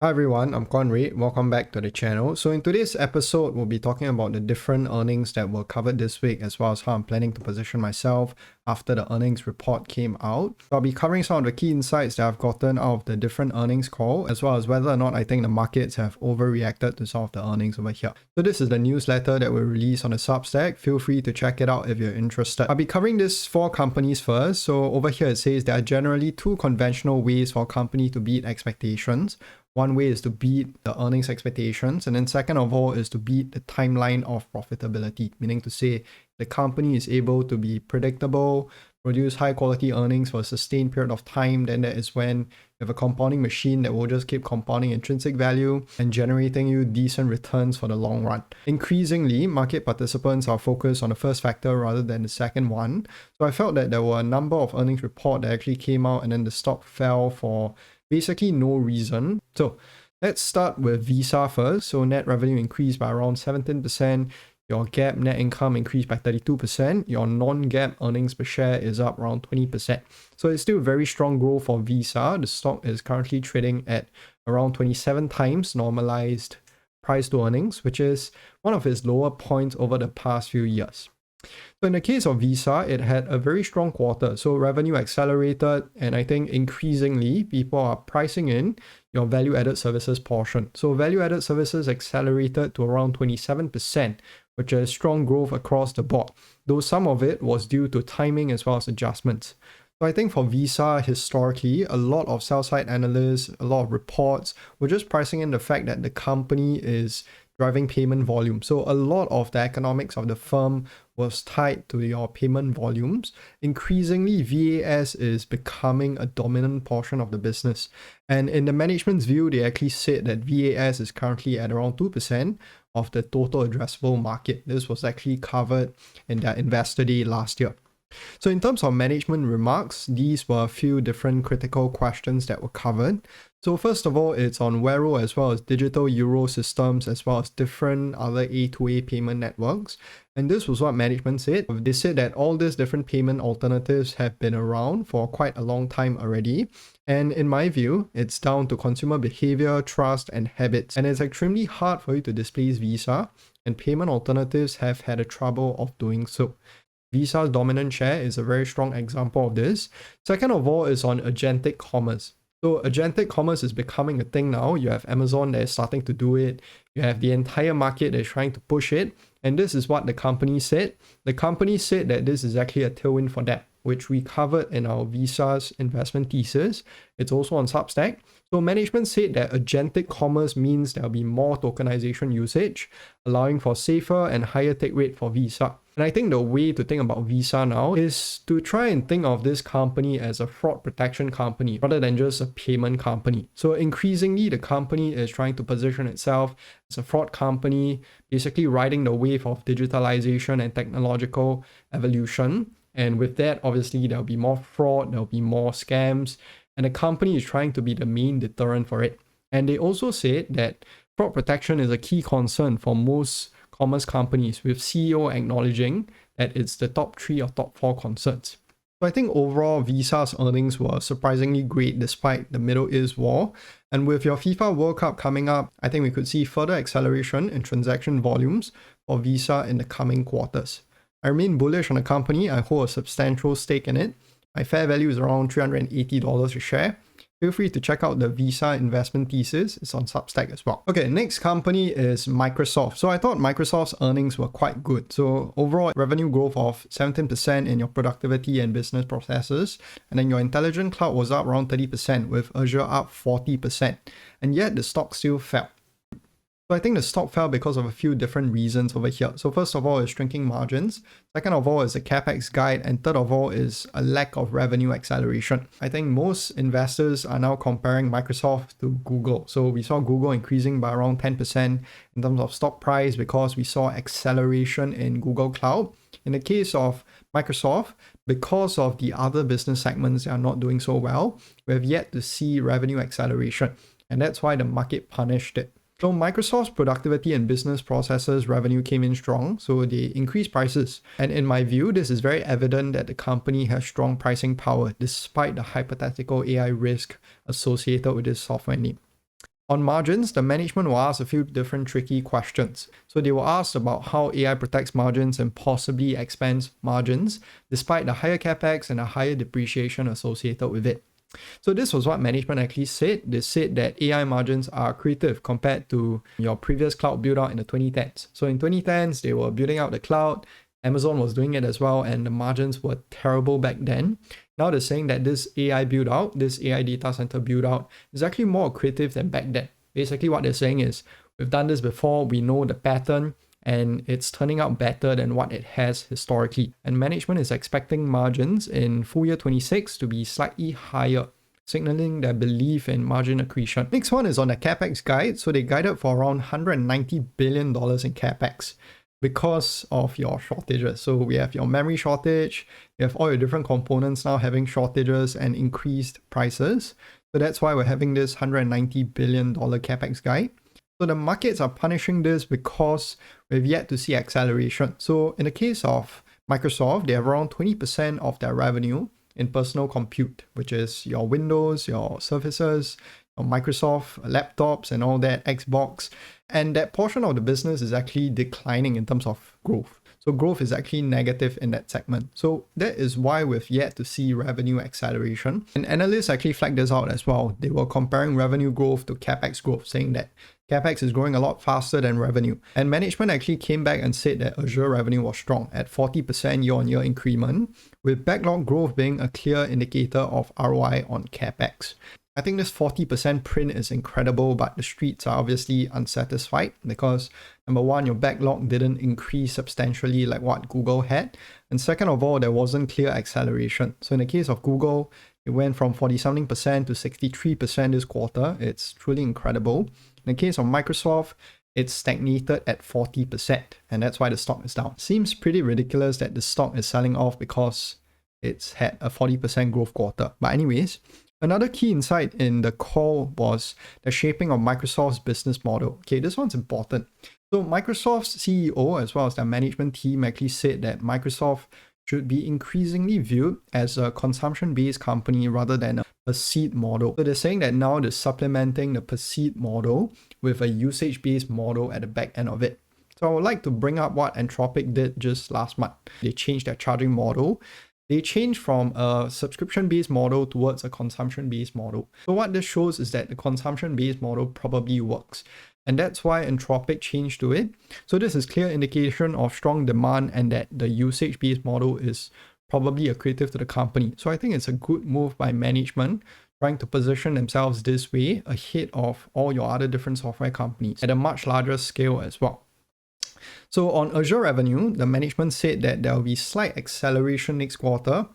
Hi everyone, I'm Conrad. Welcome back to the channel. So in today's episode, we'll be talking about the different earnings that were covered this week, as well as how I'm planning to position myself after the earnings report came out. So I'll be covering some of the key insights that I've gotten out of the different earnings call, as well as whether or not I think the markets have overreacted to some of the earnings over here. So this is the newsletter that we release on the Substack. Feel free to check it out if you're interested. I'll be covering these 4 companies first. So over here it says there are generally 2 conventional ways for a company to beat expectations. One way is to beat the earnings expectations, and then second of all is to beat the timeline of profitability, meaning to say the company is able to be predictable, produce high quality earnings for a sustained period of time. Then that is when you have a compounding machine that will just keep compounding intrinsic value and generating you decent returns for the long run. Increasingly, market participants are focused on the first factor rather than the second one. So I felt that there were a number of earnings reports that actually came out and then the stock fell for basically no reason. So let's start with Visa first. So net revenue increased by around 17%. Your GAAP net income increased by 32%. Your non-GAAP earnings per share is up around 20%. So it's still very strong growth for Visa. The stock is currently trading at around 27 times normalized price to earnings, which is one of its lower points over the past few years. So in the case of Visa, it had a very strong quarter. So revenue accelerated, and I think increasingly people are pricing in your value-added services portion. So value-added services accelerated to around 27%, which is strong growth across the board, though some of it was due to timing as well as adjustments. So I think for Visa, historically, a lot of sell-side analysts, a lot of reports were just pricing in the fact that the company is driving payment volume. So a lot of the economics of the firm was tied to your payment volumes. Increasingly, VAS is becoming a dominant portion of the business. And in the management's view, they actually said that VAS is currently at around 2% of the total addressable market. This was actually covered in their investor day last year. So in terms of management remarks, these were a few different critical questions that were covered. So first of all, it's on Wero as well as digital euro systems as well as different other A2A payment networks. And this was what management said. They said that all these different payment alternatives have been around for quite a long time already. And in my view, it's down to consumer behavior, trust, and habits. And it's extremely hard for you to displace Visa, and payment alternatives have had a trouble of doing so. Visa's dominant share is a very strong example of this. Second of all is on agentic commerce. So agentic commerce is becoming a thing now. You have Amazon that is starting to do it. You have the entire market that is trying to push it. And this is what the company said. The company said that this is actually a tailwind for them, which we covered in our Visa's investment thesis. It's also on Substack. So management said that agentic commerce means there'll be more tokenization usage, allowing for safer and higher take rate for Visa. And I think the way to think about Visa now is to try and think of this company as a fraud protection company rather than just a payment company. So increasingly, the company is trying to position itself as a fraud company, basically riding the wave of digitalization and technological evolution. And with that, obviously, there'll be more fraud, there'll be more scams, and the company is trying to be the main deterrent for it. And they also said that fraud protection is a key concern for most commerce companies, with CEO acknowledging that it's the top 3 or top 4 concerns. So I think overall, Visa's earnings were surprisingly great despite the Middle East war. And with your FIFA World Cup coming up, I think we could see further acceleration in transaction volumes for Visa in the coming quarters. I remain bullish on the company. I hold a substantial stake in it. My fair value is around $380 a share. Feel free to check out the Visa investment thesis. It's on Substack as well. Okay, next company is Microsoft. So I thought Microsoft's earnings were quite good. So overall revenue growth of 17% in your productivity and business processes. And then your intelligent cloud was up around 30% with Azure up 40%. And yet the stock still fell. So I think the stock fell because of a few different reasons over here. So first of all is shrinking margins. Second of all is the CapEx guide. And third of all is a lack of revenue acceleration. I think most investors are now comparing Microsoft to Google. So we saw Google increasing by around 10% in terms of stock price because we saw acceleration in Google Cloud. In the case of Microsoft, because of the other business segments that are not doing so well, we have yet to see revenue acceleration. And that's why the market punished it. So Microsoft's productivity and business processes revenue came in strong, so they increased prices. And in my view, this is very evident that the company has strong pricing power despite the hypothetical AI risk associated with this software name. On margins, the management will ask a few different tricky questions. So they will ask about how AI protects margins and possibly expands margins despite the higher capex and the higher depreciation associated with it. So this was what management actually said. They said that AI margins are accretive compared to your previous cloud build out in the 2010s. So in 2010s, they were building out the cloud. Amazon was doing it as well, and the margins were terrible back then. Now they're saying that this AI build out, this AI data center build out, is actually more accretive than back then. Basically, what they're saying is, we've done this before, we know the pattern, and it's turning out better than what it has historically. And management is expecting margins in full year 26 to be slightly higher, signaling their belief in margin accretion. Next one is on the capex guide. So they guided for around $190 billion in capex because of your shortages. So we have your memory shortage, you have all your different components now having shortages and increased prices. So that's why we're having this $190 billion capex guide. So the markets are punishing this because we've yet to see acceleration. So in the case of Microsoft, they have around 20% of their revenue in personal compute, which is your Windows, your Surfaces, your Microsoft laptops and all that, Xbox. And that portion of the business is actually declining in terms of growth. So growth is actually negative in that segment. So that is why we've yet to see revenue acceleration. And analysts actually flagged this out as well. They were comparing revenue growth to capex growth, saying that capex is growing a lot faster than revenue. And management actually came back and said that Azure revenue was strong at 40% year-on-year increment, with backlog growth being a clear indicator of ROI on capex. I think this 40% print is incredible, but the streets are obviously unsatisfied because number one, your backlog didn't increase substantially like what Google had. And second of all, there wasn't clear acceleration. So in the case of Google, it went from 40-something% to 63% this quarter. It's truly incredible. In the case of Microsoft, it's stagnated at 40%, and that's why the stock is down. Seems pretty ridiculous that the stock is selling off because it's had a 40% growth quarter. But anyways, another key insight in the call was the shaping of Microsoft's business model. Okay, this one's important. So Microsoft's CEO as well as their management team actually said that Microsoft should be increasingly viewed as a consumption-based company rather than a per-seat model. So they're saying that now they're supplementing the per-seat model with a usage-based model at the back end of it. So I would like to bring up what Anthropic did just last month. They changed their charging model. They changed from a subscription-based model towards a consumption-based model. So what this shows is that the consumption-based model probably works. And that's why Anthropic changed to it. So this is clear indication of strong demand and that the usage-based model is probably accretive to the company. So I think it's a good move by management trying to position themselves this way ahead of all your other different software companies at a much larger scale as well. So on Azure revenue, the management said that there will be slight acceleration next quarter.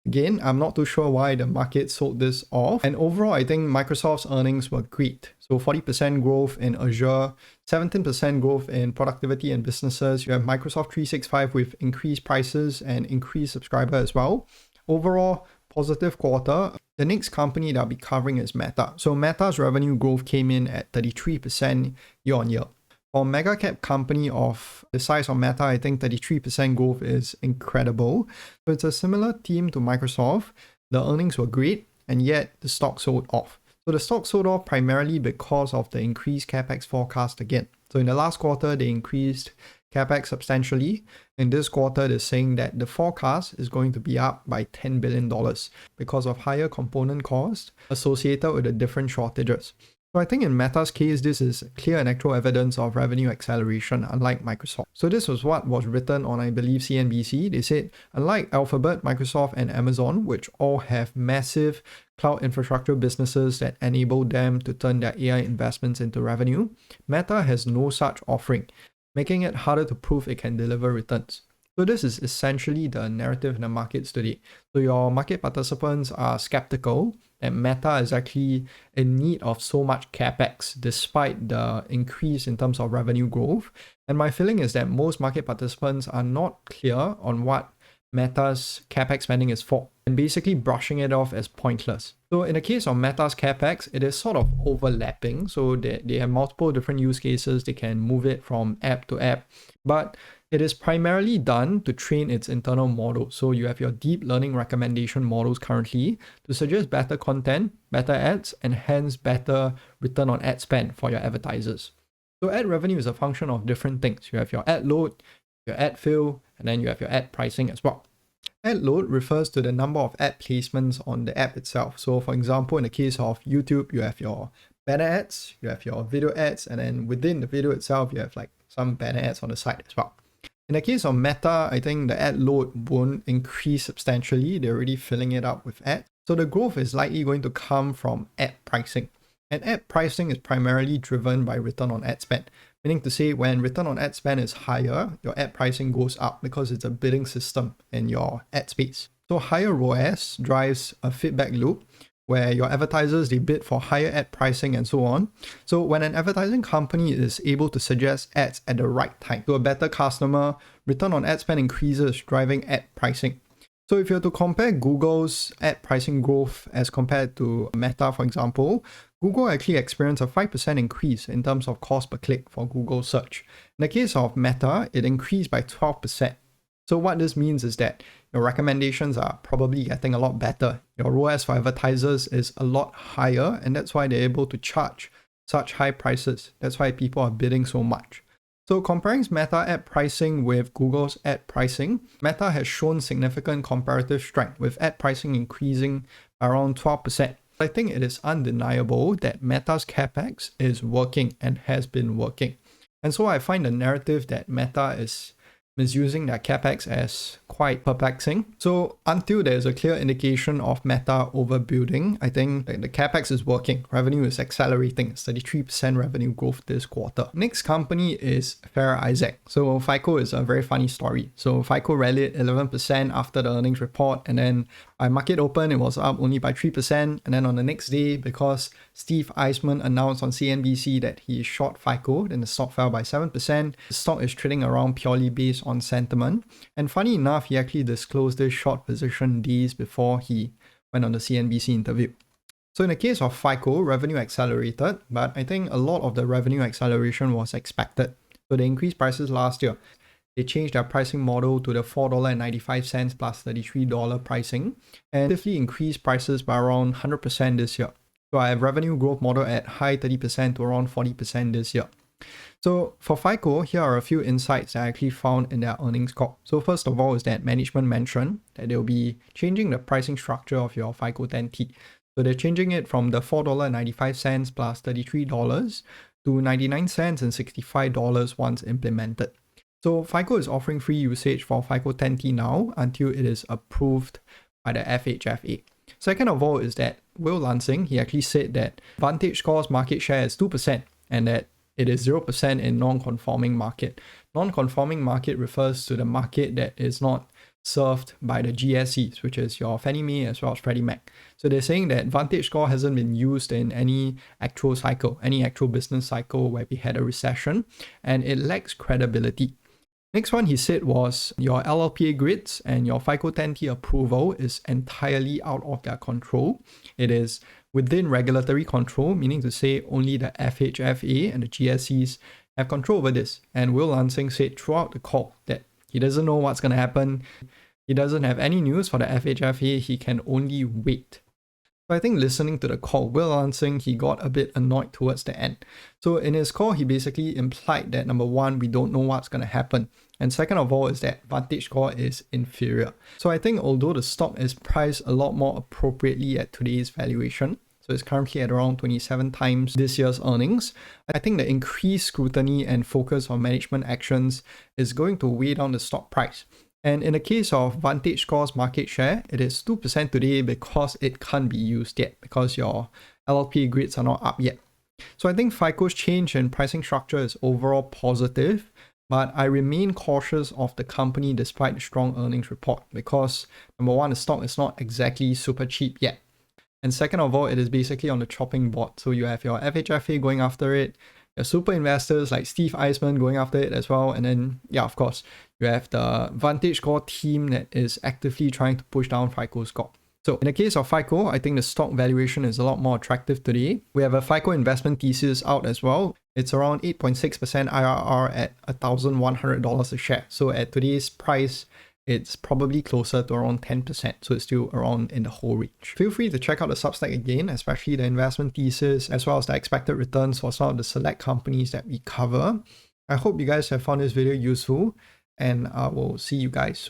Again, I'm not too sure why the market sold this off. And overall, I think Microsoft's earnings were great. So 40% growth in Azure, 17% growth in productivity and businesses. You have Microsoft 365 with increased prices and increased subscriber as well. Overall, positive quarter. The next company that I'll be covering is Meta. So Meta's revenue growth came in at 33% year on year. For a mega cap company of the size of Meta, I think 33% growth is incredible. So it's a similar theme to Microsoft. The earnings were great, and yet the stock sold off. So the stock sold off primarily because of the increased capex forecast again. So in the last quarter, they increased capex substantially. In this quarter, they're saying that the forecast is going to be up by $10 billion because of higher component costs associated with the different shortages. So I think in Meta's case, this is clear and actual evidence of revenue acceleration, unlike Microsoft. So this was what was written on, I believe, CNBC. They said, unlike Alphabet, Microsoft, and Amazon, which all have massive cloud infrastructure businesses that enable them to turn their AI investments into revenue, Meta has no such offering, making it harder to prove it can deliver returns. So this is essentially the narrative in the markets today. So your market participants are skeptical that Meta is actually in need of so much capex despite the increase in terms of revenue growth. And my feeling is that most market participants are not clear on what Meta's capex spending is for, and basically brushing it off as pointless. So in the case of Meta's capex, it is sort of overlapping. So they have multiple different use cases. They can move it from app to app, but it is primarily done to train its internal model. So you have your deep learning recommendation models currently to suggest better content, better ads, and hence better return on ad spend for your advertisers. So ad revenue is a function of different things. You have your ad load, your ad fill, and then you have your ad pricing as well. Ad load refers to the number of ad placements on the app itself. So for example, in the case of YouTube, you have your banner ads, you have your video ads, and then within the video itself, you have like some banner ads on the side as well. In the case of Meta, I think the ad load won't increase substantially. They're already filling it up with ads. So the growth is likely going to come from ad pricing. And ad pricing is primarily driven by return on ad spend. Meaning to say, when return on ad spend is higher, your ad pricing goes up because it's a bidding system in your ad space. So higher ROAS drives a feedback loop where your advertisers, they bid for higher ad pricing and so on. So when an advertising company is able to suggest ads at the right time to a better customer, return on ad spend increases, driving ad pricing. So if you were to compare Google's ad pricing growth as compared to Meta, for example, Google actually experienced a 5% increase in terms of cost per click for Google search. In the case of Meta, it increased by 12%. So what this means is that your recommendations are probably getting a lot better. Your ROAS for advertisers is a lot higher, and that's why they're able to charge such high prices. That's why people are bidding so much. So comparing Meta ad pricing with Google's ad pricing, Meta has shown significant comparative strength, with ad pricing increasing around 12%. I think it is undeniable that Meta's capex is working and has been working. And so I find the narrative that Meta is misusing their capex as quite perplexing. So until there's a clear indication of Meta overbuilding, I think the capex is working. Revenue is accelerating. It's 33% revenue growth this quarter. Next company is Fair Isaac. So FICO is a very funny story. So FICO rallied 11% after the earnings report, and then by market open, it was up only by 3%. And then on the next day, because Steve Eisman announced on CNBC that he is short FICO, then the stock fell by 7%. The stock is trading around purely based on sentiment. And funny enough, he actually disclosed this short position days before he went on the CNBC interview. So in the case of FICO, revenue accelerated, but I think a lot of the revenue acceleration was expected. So they increased prices last year. They changed their pricing model to the $4.95 plus $33 pricing, and actively increased prices by around 100% this year. So I have revenue growth model at high 30% to around 40% this year. So for FICO, here are a few insights that I actually found in their earnings call. So first of all is that management mentioned that they'll be changing the pricing structure of your FICO 10T. So they're changing it from the $4.95 plus $33 to 99 cents and $65 once implemented. So FICO is offering free usage for FICO 10T now until it is approved by the FHFA. Second of all is that Will Lansing, he actually said that VantageScore's market share is 2% and that it is 0% in non-conforming market. Non-conforming market refers to the market that is not served by the GSEs, which is your Fannie Mae as well as Freddie Mac. So they're saying that VantageScore hasn't been used in any actual cycle, any actual business cycle where we had a recession, and it lacks credibility. Next one he said was your LLPA grids and your FICO 10T approval is entirely out of their control. It is within regulatory control, meaning to say only the FHFA and the GSEs have control over this. And Will Lansing said throughout the call that he doesn't know what's going to happen. He doesn't have any news for the FHFA. He can only wait. So I think listening to the call, Will Lansing, he got a bit annoyed towards the end. So in his call, he basically implied that number one, we don't know what's going to happen. And second of all is that VantageScore is inferior. So I think although the stock is priced a lot more appropriately at today's valuation, so it's currently at around 27 times this year's earnings, I think the increased scrutiny and focus on management actions is going to weigh down the stock price. And in the case of VantageScore's market share, it is 2% today because it can't be used yet, because your LLPA grids are not up yet. So I think FICO's change in pricing structure is overall positive, but I remain cautious of the company despite the strong earnings report because number one, the stock is not exactly super cheap yet. And second of all, it is basically on the chopping board. So you have your FHFA going after it, super investors like Steve Eisman going after it as well. And then, yeah, of course, you have the Vantage Score team that is actively trying to push down FICO score. So in the case of FICO, I think the stock valuation is a lot more attractive today. We have a FICO investment thesis out as well. It's around 8.6% IRR at $1,100 a share. So at today's price, it's probably closer to around 10%. So it's still around in the whole range. Feel free to check out the Substack again, especially the investment thesis, as well as the expected returns for some of the select companies that we cover. I hope you guys have found this video useful, and I will see you guys soon.